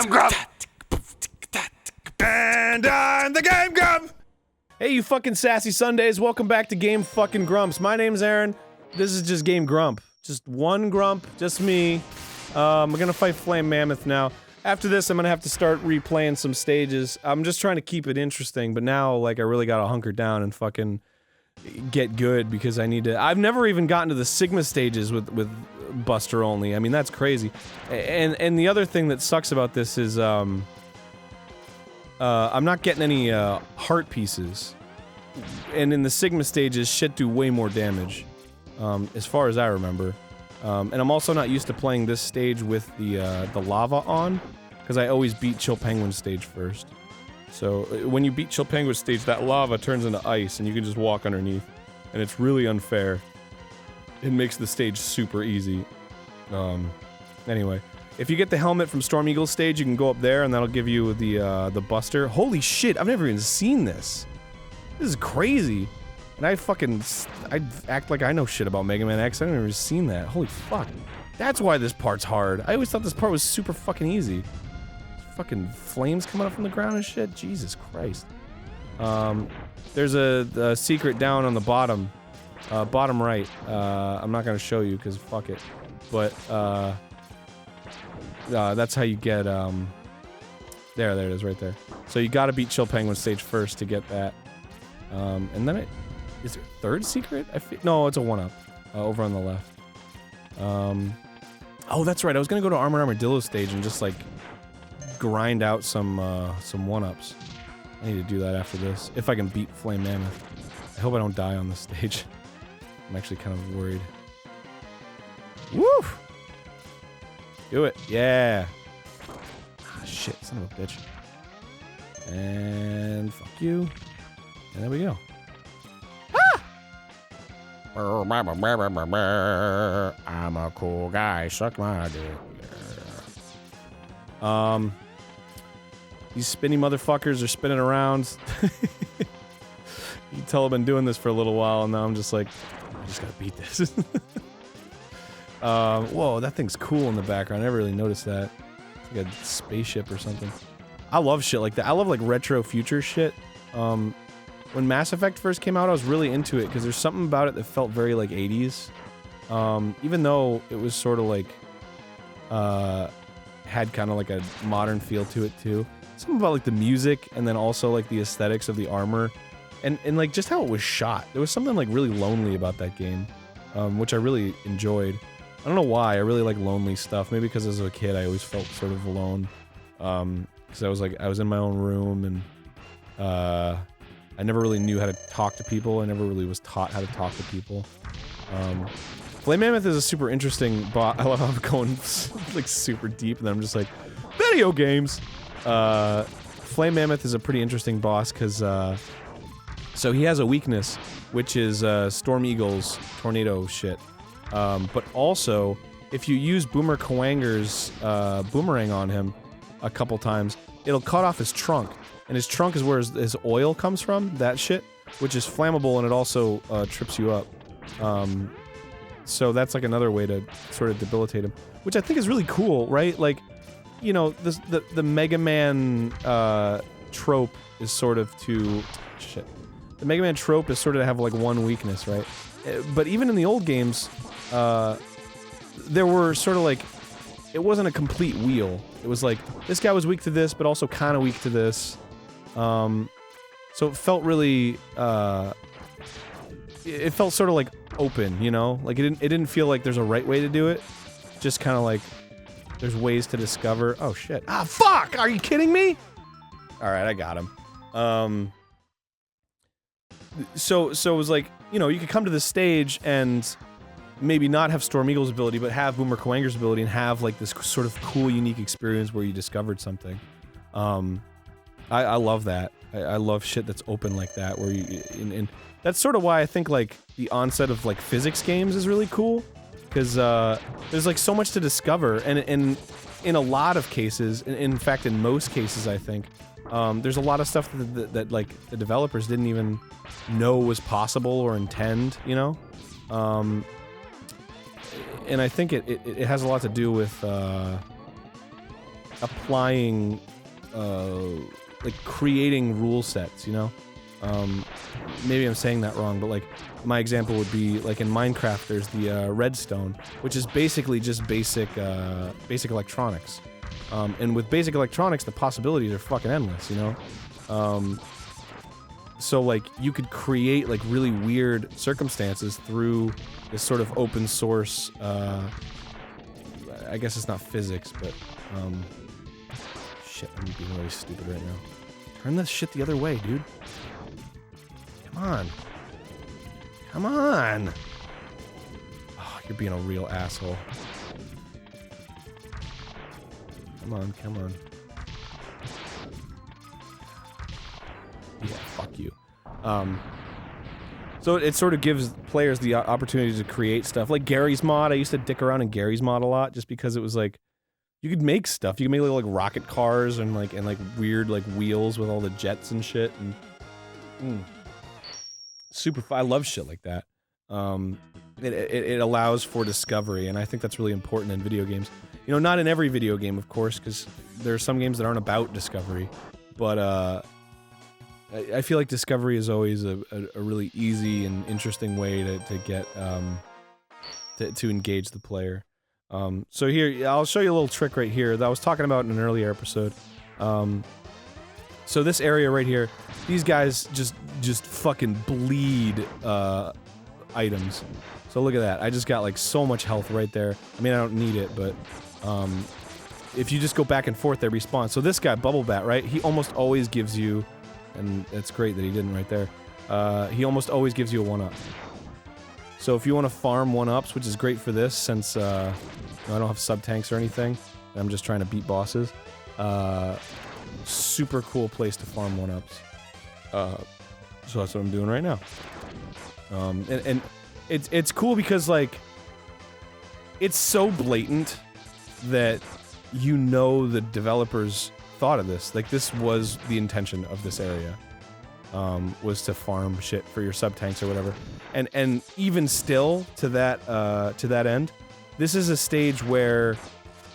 GameGrumps! And I'm the GameGrumps! Hey, you fucking sassy Sundays, welcome back to Game fucking Grumps. My name's Arin. This is just Game Grump. Just one Grump, just me. We're gonna fight Flame Mammoth now. After this, I'm gonna have to start replaying some stages. I'm just trying to keep it interesting, but now, like, I really gotta hunker down and fucking get good because I need to- I've never even gotten to the Sigma stages with Buster only. I mean, that's crazy. And the other thing that sucks about this is, I'm not getting any, heart pieces. And in the Sigma stages, shit do way more damage. As far as I remember. And I'm also not used to playing this stage with the lava on, because I always beat Chill Penguin stage first. So, when you beat Chill Penguin stage, that lava turns into ice, and you can just walk underneath. And it's really unfair. It makes the stage super easy. Anyway. If you get the helmet from Storm Eagle's stage, you can go up there, and that'll give you the Buster. Holy shit, I've never even seen this. This is crazy. And I act like I know shit about Mega Man X. I never even seen that. Holy fuck. That's why this part's hard. I always thought this part was super fucking easy. Fucking flames coming up from the ground and shit. Jesus Christ. There's a secret down on the bottom. Bottom right. I'm not gonna show you, because fuck it. But, that's how you get, there it is, right there. So you gotta beat Chill Penguin stage first to get that. And then is there a third secret? No, it's a one-up. Over on the left. Oh, that's right, I was gonna go to Armadillo stage and just, like, grind out some one-ups. I need to do that after this, if I can beat Flame Mammoth. I hope I don't die on this stage. I'm actually kind of worried. Woo! Do it, yeah! Ah, shit, son of a bitch. And fuck you. And there we go. I'm a cool guy, suck my dick. These spinny motherfuckers are spinning around. You can tell I've been doing this for a little while, and now I'm just like, I just gotta beat this. Whoa, that thing's cool in the background. I never really noticed that. It's like a spaceship or something. I love shit like that. I love, like, retro future shit. When Mass Effect first came out, I was really into it, because there's something about it that felt very, like, 80s. Even though it was sort of, like, had kind of, like, a modern feel to it, too. Something about, like, the music, and then also, like, the aesthetics of the armor. And, like, just how it was shot. There was something, like, really lonely about that game, which I really enjoyed. I don't know why, I really like lonely stuff. Maybe because as a kid, I always felt sort of alone. Because I was, like, I was in my own room, and, I never really knew how to talk to people. I never really was taught how to talk to people. Flame Mammoth is a super interesting boss. I love how I'm going, like, super deep, and then I'm just like, video games! Flame Mammoth is a pretty interesting boss, because, so he has a weakness, which is, Storm Eagle's tornado shit. But also, if you use Boomer Kawanger's, boomerang on him a couple times, it'll cut off his trunk. And his trunk is where his oil comes from, that shit, which is flammable, and it also, trips you up. So that's, like, another way to sort of debilitate him. Which I think is really cool, right? Like, you know, the Mega Man, trope is sort of to... Shit. The Mega Man trope is sort of to have, like, one weakness, right? But even in the old games, there were sort of, like... It wasn't a complete wheel. It was like, this guy was weak to this, but also kind of weak to this. So it felt really, it felt sort of, like, open, you know? Like, it didn't feel like there's a right way to do it. Just kind of like, there's ways to discover. Oh, shit. Ah, fuck! Are you kidding me? Alright, I got him. So it was like, you know, you could come to this stage and maybe not have Storm Eagle's ability, but have Boomer Kawanger's ability and have, like, this sort of cool, unique experience where you discovered something. I love that. I love shit that's open like that, where you... And that's sort of why I think, like, the onset of, like, physics games is really cool. Because, there's, like, so much to discover, and in a lot of cases, in fact, in most cases, I think, there's a lot of stuff that, like, the developers didn't even know was possible or intend, you know? And I think it has a lot to do with, applying, like creating rule sets, you know? Maybe I'm saying that wrong, but like, my example would be, like in Minecraft, there's the redstone, which is basically just basic electronics. And with basic electronics, the possibilities are fucking endless, you know? So like, you could create like really weird circumstances through this sort of open source, I guess it's not physics, but, shit, I'm being really stupid right now. Turn this shit the other way, dude. Come on. Come on! Oh, you're being a real asshole. Come on, come on. Yeah, fuck you. So it sort of gives players the opportunity to create stuff. Like Gary's mod, I used to dick around in Gary's mod a lot, just because it was like, you could make stuff. You could make like rocket cars and like weird like wheels with all the jets and shit. And super fun. I love shit like that. It allows for discovery, and I think that's really important in video games. You know, not in every video game, of course, because there are some games that aren't about discovery, but I feel like discovery is always a really easy and interesting way to get to engage the player. So here, I'll show you a little trick right here that I was talking about in an earlier episode. So this area right here, these guys just fucking bleed items. So look at that. I just got like so much health right there. I mean, I don't need it, but if you just go back and forth, they respawn. So this guy, Bubble Bat, right? He almost always gives you, and it's great that he didn't right there, he almost always gives you a 1-up. So if you want to farm 1-ups, which is great for this, since I don't have sub-tanks or anything, I'm just trying to beat bosses, super cool place to farm 1-ups. So that's what I'm doing right now. And it's cool because, like, it's so blatant that you know the developers thought of this. Like, this was the intention of this area, was to farm shit for your sub-tanks or whatever. And even still, to that end, this is a stage where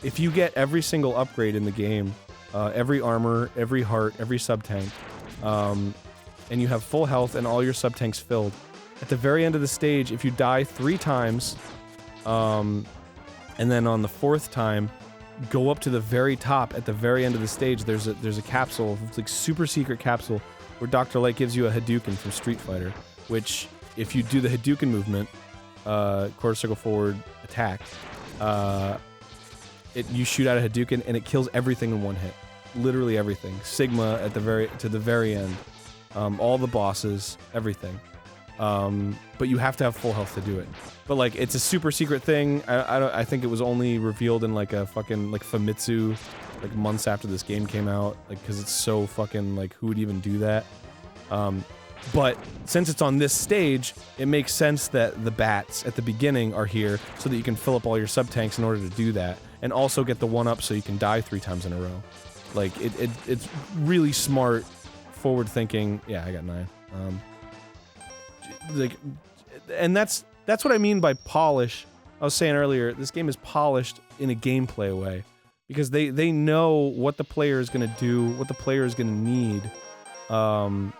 if you get every single upgrade in the game, every armor, every heart, every sub-tank, and you have full health and all your sub-tanks filled, at the very end of the stage, if you die 3 times, and then on the 4th time, go up to the very top at the very end of the stage, there's a capsule, it's like super secret capsule, where Dr. Light gives you a Hadouken from Street Fighter, which, if you do the Hadouken movement, quarter circle forward attack, you shoot out a Hadouken and it kills everything in one hit. Literally everything. Sigma at the very end. All the bosses, everything. But you have to have full health to do it. But like, it's a super secret thing. I think it was only revealed in like a fucking like Famitsu, like months after this game came out. Like, because it's so fucking like, who would even do that? But since it's on this stage, it makes sense that the bats at the beginning are here so that you can fill up all your sub-tanks in order to do that, and also get the 1-up so you can die 3 times in a row. Like, it's really smart, forward-thinking. Yeah, I got 9. Like, and that's what I mean by polish. I was saying earlier, this game is polished in a gameplay way, because they know what the player is gonna do, what the player is gonna need. I'm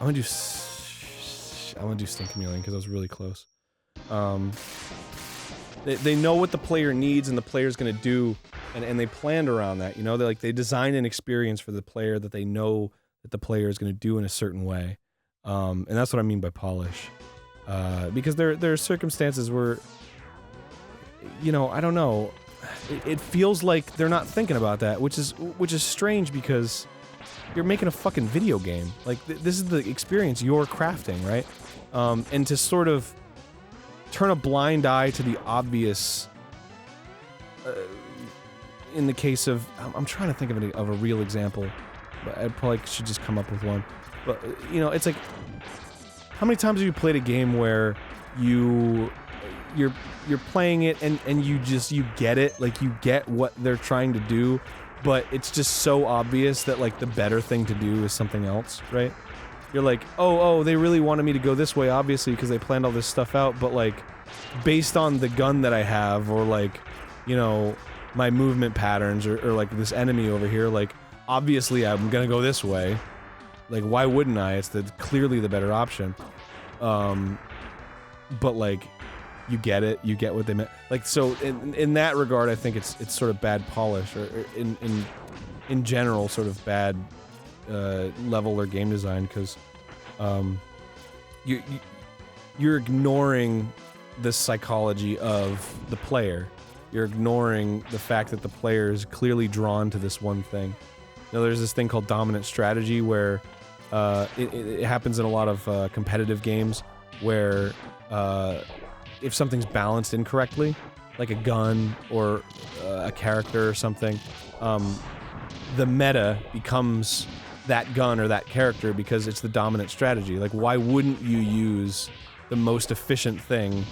gonna do Stink Chameleon because I was really close. They know what the player needs and the player's gonna do, and they planned around that. You know, they design an experience for the player that they know that the player is gonna do in a certain way, and that's what I mean by polish. Because there are circumstances where, you know, I don't know. It feels like they're not thinking about that, which is strange because you're making a fucking video game. Like, this is the experience you're crafting, right? And to sort of turn a blind eye to the obvious, in the case of, I'm trying to think of a real example, but I probably should just come up with one. But, you know, it's like, how many times have you played a game where you're playing it and you get it, like you get what they're trying to do, but it's just so obvious that like the better thing to do is something else, right? You're like, oh, they really wanted me to go this way, obviously, because they planned all this stuff out, but like, based on the gun that I have, or like, you know, my movement patterns, or like this enemy over here, like, obviously I'm gonna go this way. Like, why wouldn't I? It's clearly the better option. But like, you get it, you get what they meant. Like, so in that regard, I think it's sort of bad polish, or in general, sort of bad level or game design, because you're ignoring the psychology of the player. You're ignoring the fact that the player is clearly drawn to this one thing. You know, there's this thing called dominant strategy where it happens in a lot of competitive games where if something's balanced incorrectly, like a gun or a character or something, the meta becomes that gun or that character because it's the dominant strategy. Like, why wouldn't you use the most efficient thing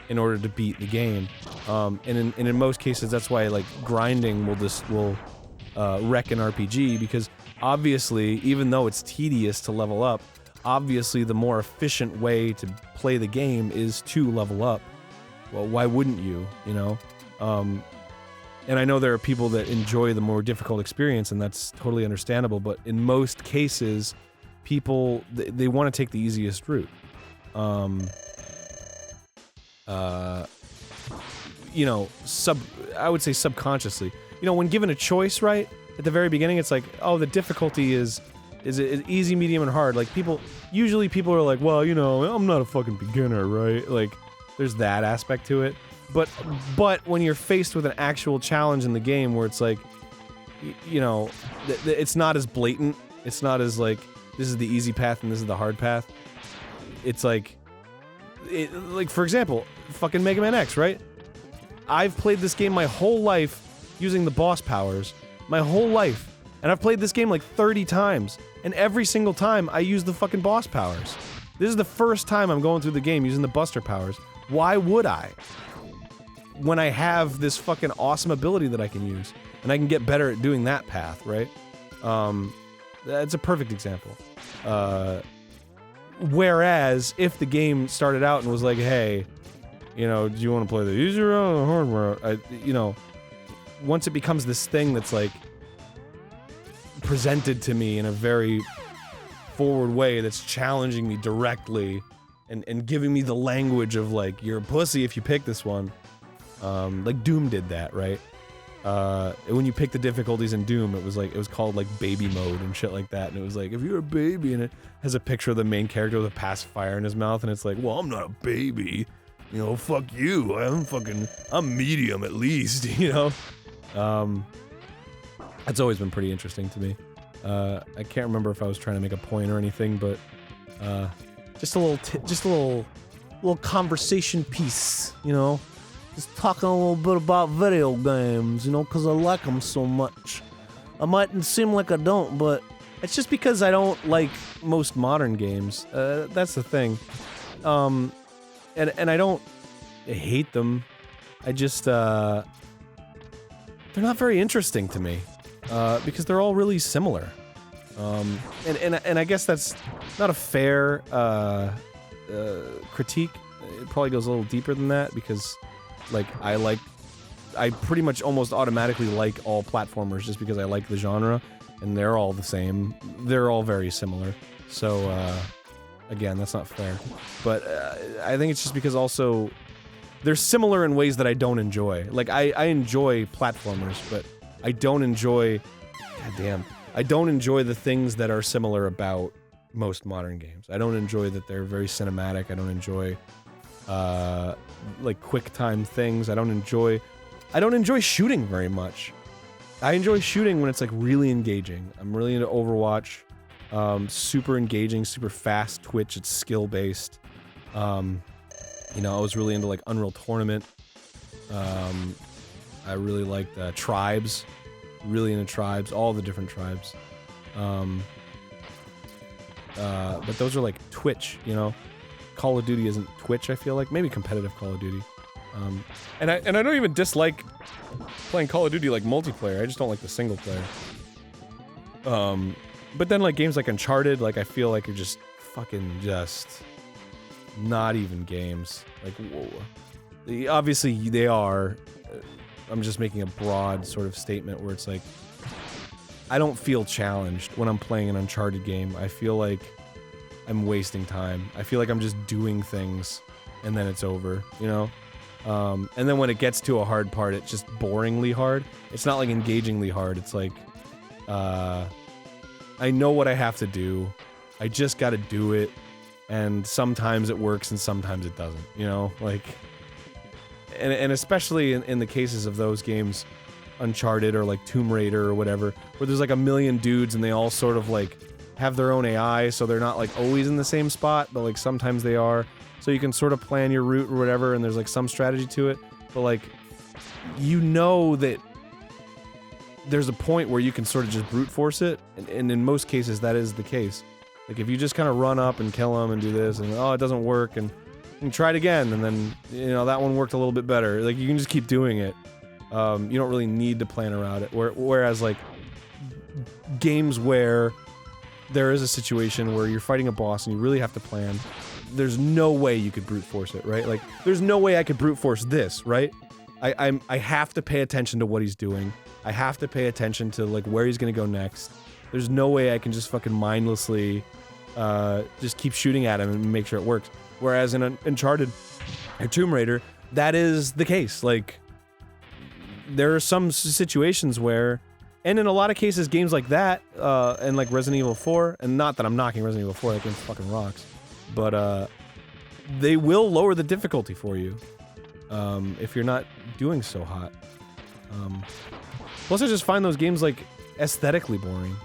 in order to beat the game? And in most cases, that's why, like, grinding will wreck an RPG, because obviously, even though it's tedious to level up, obviously the more efficient way to play the game is to level up. Well, why wouldn't you, you know? And I know there are people that enjoy the more difficult experience, and that's totally understandable, but in most cases, people, they want to take the easiest route. You know, I would say subconsciously. You know, when given a choice, right, at the very beginning, it's like, oh, the difficulty is it easy, medium, and hard. Like, usually people are like, well, you know, I'm not a fucking beginner, right? Like, there's that aspect to it. But when you're faced with an actual challenge in the game where it's like, you know, it's not as blatant, it's not as like, this is the easy path and this is the hard path. It's like, for example, fucking MegaMan X, right? I've played this game my whole life using the boss powers, my whole life. And I've played this game like 30 times, and every single time I use the fucking boss powers. This is the first time I'm going through the game using the buster powers. Why would I? When I have this fucking awesome ability that I can use, and I can get better at doing that path, right? That's a perfect example. Whereas, if the game started out and was like, hey, you know, do you want to play the easy route or the hard route? You know, once it becomes this thing that's like presented to me in a very forward way that's challenging me directly and giving me the language of like, you're a pussy if you pick this one. Like Doom did that, right? When you pick the difficulties in Doom, it was called like baby mode and shit like that, and it was like, if you're a baby, and it has a picture of the main character with a pacifier in his mouth, and it's like, well, I'm not a baby, you know, fuck you, I'm medium at least, you know? That's always been pretty interesting to me. I can't remember if I was trying to make a point or anything, but just a little conversation piece, you know? Just talking a little bit about video games, you know, because I like them so much. I mightn't seem like I don't, but it's just because I don't like most modern games. That's the thing. And I don't hate them. I just, they're not very interesting to me. Because they're all really similar. And I guess that's not a fair critique. It probably goes a little deeper than that, because like I pretty much almost automatically like all platformers just because I like the genre, and they're all the same. They're all very similar. So again, that's not fair. But I think it's just because also they're similar in ways that I don't enjoy. Like I enjoy platformers, but I don't enjoy, I don't enjoy the things that are similar about most modern games. I don't enjoy that they're very cinematic. I don't enjoy like quick time things. I don't enjoy shooting very much. I enjoy shooting when it's like really engaging. I'm really into Overwatch. Super engaging, super fast twitch. It's skill based. You know, I was really into like Unreal Tournament. I really liked Tribes. Really into Tribes, all the different Tribes. But those are like Twitch, you know? Call of Duty isn't Twitch, I feel like. Maybe competitive Call of Duty. And I don't even dislike playing Call of Duty like multiplayer. I just don't like the single player. But then like games like Uncharted, like I feel like are just fucking just not even games. Like, whoa. Obviously, they are. I'm just making a broad sort of statement where it's like, I don't feel challenged when I'm playing an Uncharted game. I feel like I'm wasting time. I feel like I'm just doing things, and then it's over, you know? And then when it gets to a hard part, it's just boringly hard. It's not like engagingly hard. It's like, I know what I have to do. I just gotta do it. And sometimes it works and sometimes it doesn't, you know? Like, and especially in the cases of those games, Uncharted or like Tomb Raider or whatever, where there's like a million dudes and they all sort of like have their own AI, so they're not like always in the same spot, but like sometimes they are. So you can sort of plan your route or whatever, and there's like some strategy to it, but like, you know that there's a point where you can sort of just brute force it, and in most cases that is the case. Like if you just kind of run up and kill them and do this, and oh, it doesn't work, and try it again, and then, you know, that one worked a little bit better. Like, you can just keep doing it. You don't really need to plan around it. Whereas, like, games where there is a situation where you're fighting a boss and you really have to plan, there's no way you could brute force it, right? Like, there's no way I could brute force this, right? I have to pay attention to what he's doing. I have to pay attention to, like, where he's gonna go next. There's no way I can just fucking mindlessly, just keep shooting at him and make sure it works. Whereas in Uncharted or Tomb Raider, that is the case. Like, there are some situations where, and in a lot of cases, games like that, and like Resident Evil 4, and not that I'm knocking Resident Evil 4, that game fucking rocks, but they will lower the difficulty for you, if you're not doing so hot. Plus I just find those games, like, aesthetically boring.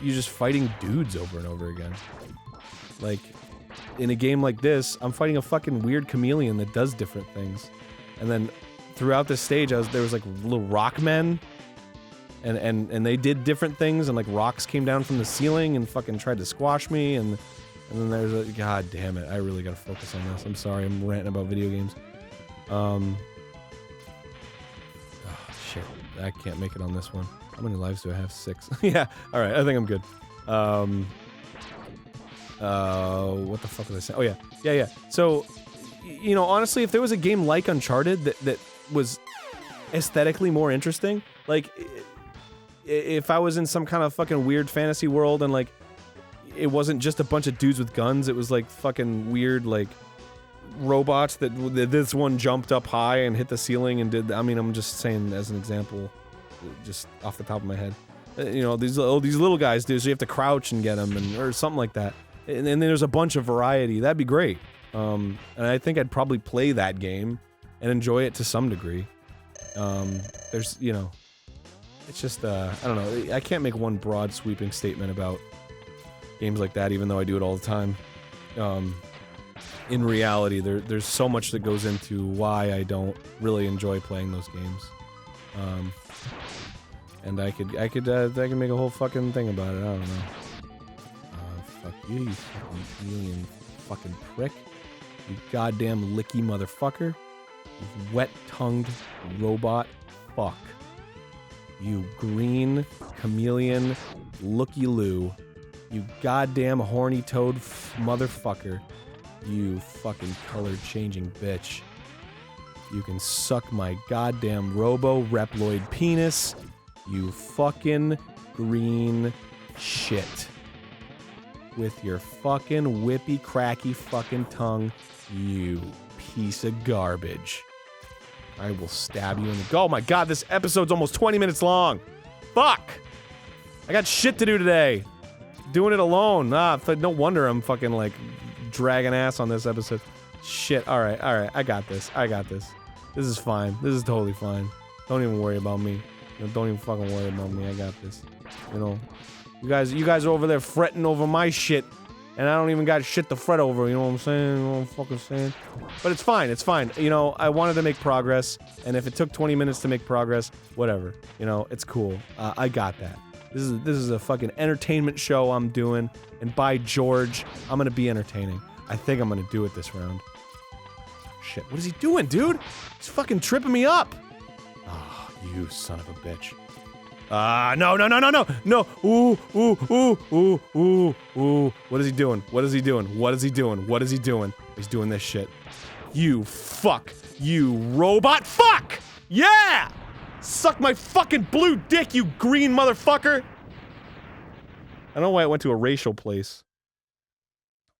You're just fighting dudes over and over again. Like, in a game like this, I'm fighting a fucking weird chameleon that does different things. And then throughout this stage, there was like little rock men, and they did different things, and like rocks came down from the ceiling and fucking tried to squash me, and then there's a, god damn it, I really gotta focus on this. I'm sorry, I'm ranting about video games. Oh shit, I can't make it on this one. How many lives do I have? 6. Yeah, alright, I think I'm good. What the fuck was I saying? Oh yeah. So, you know, honestly, if there was a game like Uncharted that was aesthetically more interesting, like, if I was in some kind of fucking weird fantasy world and, like, it wasn't just a bunch of dudes with guns, it was, like, fucking weird, like, robots that this one jumped up high and hit the ceiling and did, I mean, I'm just saying as an example, just off the top of my head. You know, these little guys do, so you have to crouch and get them, or something like that. And then there's a bunch of variety. That'd be great. And I think I'd probably play that game and enjoy it to some degree. There's, you know, it's just, I don't know. I can't make one broad sweeping statement about games like that, even though I do it all the time. In reality, there's so much that goes into why I don't really enjoy playing those games. And I could make a whole fucking thing about it. I don't know. Fuck you, you fucking alien fucking prick. You goddamn licky motherfucker. You wet-tongued robot fuck. You green chameleon looky-loo. You goddamn horny toad motherfucker. You fucking color-changing bitch. You can suck my goddamn robo-reploid penis. You fucking green shit. With your fucking whippy cracky fucking tongue, you piece of garbage. I will stab you in the... Oh my god, this episode's almost 20 minutes long! Fuck! I got shit to do today! Doing it alone. No wonder I'm fucking, like, dragging ass on this episode. Shit, alright, I got this. This is fine. This is totally fine. Don't even worry about me. Don't even fucking worry about me. I got this. You know? You guys are over there fretting over my shit, and I don't even got shit to fret over, you know what I'm saying? You know what I'm fucking saying? But it's fine. You know, I wanted to make progress, and if it took 20 minutes to make progress, whatever. You know, it's cool. I got that. This is a fucking entertainment show I'm doing, and by George, I'm gonna be entertaining. I think I'm gonna do it this round. Shit, what is he doing, dude? He's fucking tripping me up! Ah, oh, you son of a bitch. No. Ooh. What is he doing? He's doing this shit. You fuck. You robot. Fuck! Yeah! Suck my fucking blue dick, you green motherfucker! I don't know why it went to a racial place.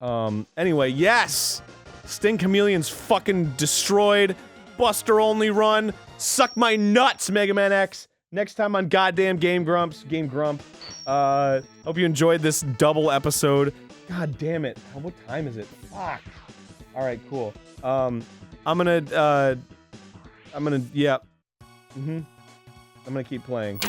Anyway, yes! Sting Chameleon's fucking destroyed. Buster only run. Suck my nuts, Mega Man X. Next time on goddamn Game Grumps. Game Grump. Hope you enjoyed this double episode. God damn it. What time is it? Fuck. Alright, cool. I'm gonna, yeah. I'm gonna keep playing.